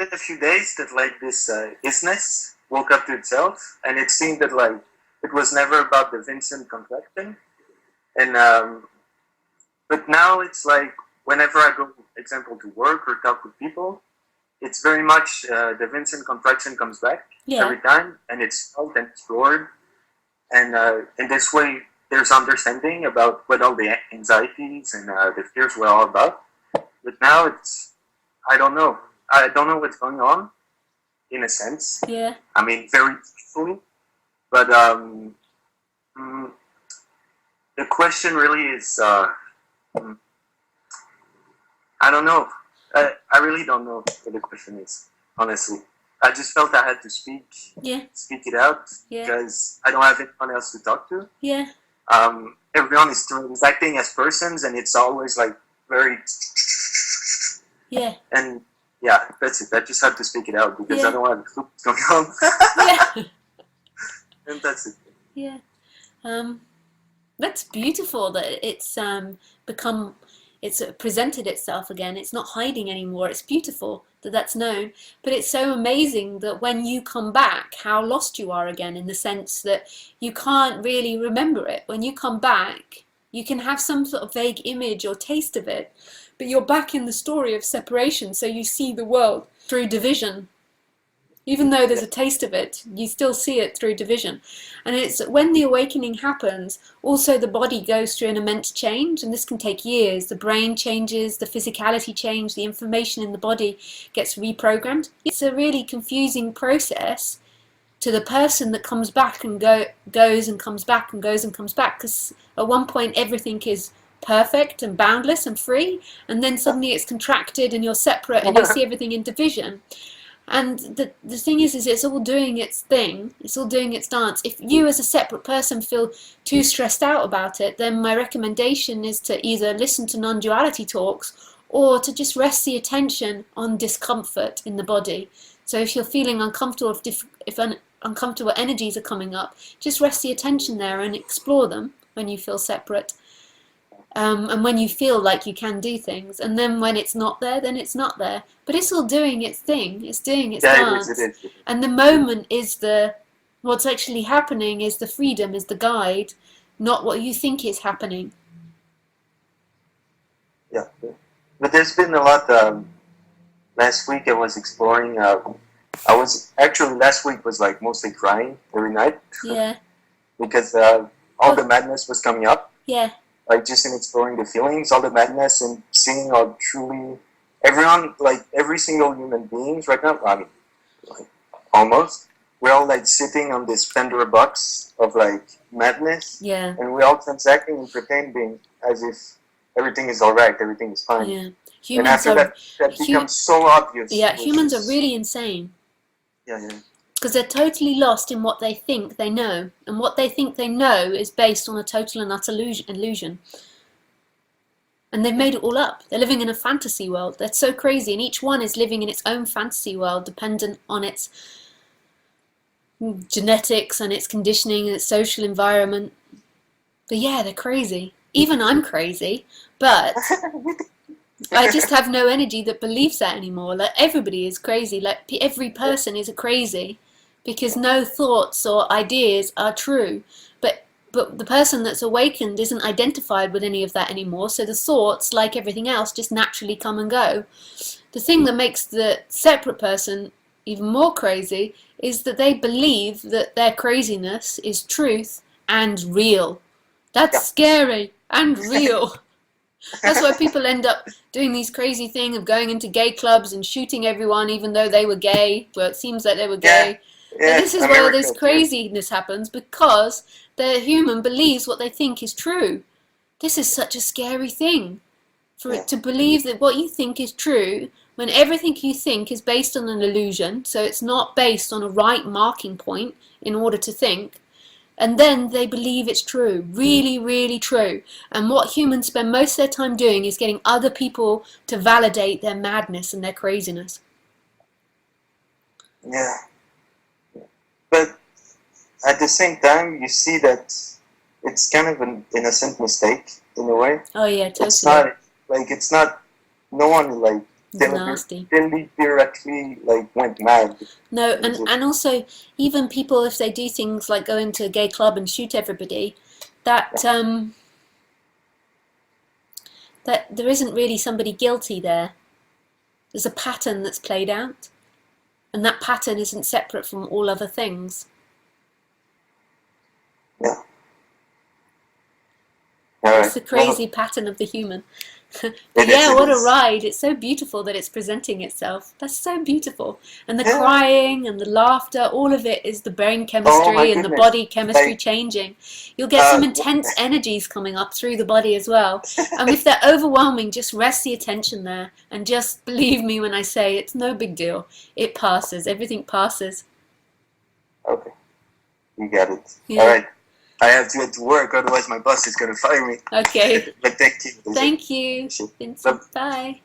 been a few days that like this isness woke up to itself, and it seemed that like it was never about the Vincent contraction, and but now it's like whenever I go, example, to work or talk with people, it's very much the Vincent contraction comes back every time, and it's felt and explored, and in this way there's understanding about what all the anxieties and the fears were all about. But now it's, I don't know what's going on, in a sense. Yeah. I mean, very peacefully, but the question really is, I don't know. I really don't know what the question is, honestly. I just felt I had to speak it out, because I don't have anyone else to talk to. Yeah. Everyone is transacting as persons, and it's always like very... Yeah. And yeah, that's it. I just had to speak it out, because I don't have a clue what's going on. Yeah. And that's it. Yeah. That's beautiful that it's it's presented itself again. It's not hiding anymore. It's beautiful that that's known. But it's so amazing that when you come back, how lost you are again, in the sense that you can't really remember it. When you come back, you can have some sort of vague image or taste of it, but you're back in the story of separation, so you see the world through division. Even though there's a taste of it, you still see it through division. And it's when the awakening happens, also the body goes through an immense change, and this can take years. The brain changes, the physicality changes, the information in the body gets reprogrammed. It's a really confusing process to the person that comes back and goes and comes back and goes and comes back, because at one point everything is perfect and boundless and free, and then suddenly it's contracted and you're separate and you see everything in division. And the thing is it's all doing its thing, it's all doing its dance. If you as a separate person feel too stressed out about it, then my recommendation is to either listen to non-duality talks, or to just rest the attention on discomfort in the body. So if you're feeling uncomfortable, if uncomfortable energies are coming up, just rest the attention there and explore them when you feel separate. And when you feel like you can do things, and then when it's not there, then it's not there. But it's all doing its thing, it's doing its dance. It is. And the moment is what's actually happening is the freedom, is the guide, not what you think is happening. Yeah. But there's been a lot, last week I was exploring, last week was like mostly crying every night. Yeah. Because all the madness was coming up. Yeah. Like just in exploring the feelings, all the madness, and seeing how truly everyone, like every single human beings right now, I mean, like, almost, we're all like sitting on this Pandora box of like madness, and we're all transacting and pretending as if everything is alright, everything is fine. Yeah. And after that becomes so obvious. Yeah, humans are really insane. Yeah. Because they're totally lost in what they think they know. And what they think they know is based on a total and utter illusion. And they've made it all up. They're living in a fantasy world. They're so crazy. And each one is living in its own fantasy world, dependent on its genetics and its conditioning and its social environment. But yeah, they're crazy. Even I'm crazy. But I just have no energy that believes that anymore. Like, everybody is crazy. Like, every person is a crazy. Because no thoughts or ideas are true. But the person that's awakened isn't identified with any of that anymore, so the thoughts, like everything else, just naturally come and go. The thing that makes the separate person even more crazy is that they believe that their craziness is truth and real. That's scary and real. That's why people end up doing these crazy things of going into gay clubs and shooting everyone even though they were gay. Well, it seems like they were gay. Yeah, this is where this craziness happens, because the human believes what they think is true. This is such a scary thing, for it to believe that what you think is true, when everything you think is based on an illusion, so it's not based on a right marking point in order to think, and then they believe it's true, really, really true. And what humans spend most of their time doing is getting other people to validate their madness and their craziness. Yeah. But at the same time, you see that it's kind of an innocent mistake in a way. Oh yeah, totally. It's not, no one like Nasty. Didn't directly like went mad. No, and also even people, if they do things like go into a gay club and shoot everybody, that that there isn't really somebody guilty there. There's a pattern that's played out, and that pattern isn't separate from all other things. Yeah. It's the crazy pattern of the human. But yeah, what a ride. It's so beautiful that it's presenting itself. That's so beautiful. And the crying and the laughter, all of it is the brain chemistry and the body chemistry changing. You'll get some intense energies coming up through the body as well. And if they're overwhelming, just rest the attention there. And just believe me when I say it's no big deal. It passes. Everything passes. Okay. You got it. Yeah. All right. I have to get to work, otherwise my boss is going to fire me. Okay. But thank you. Thank you, Vincent. Bye.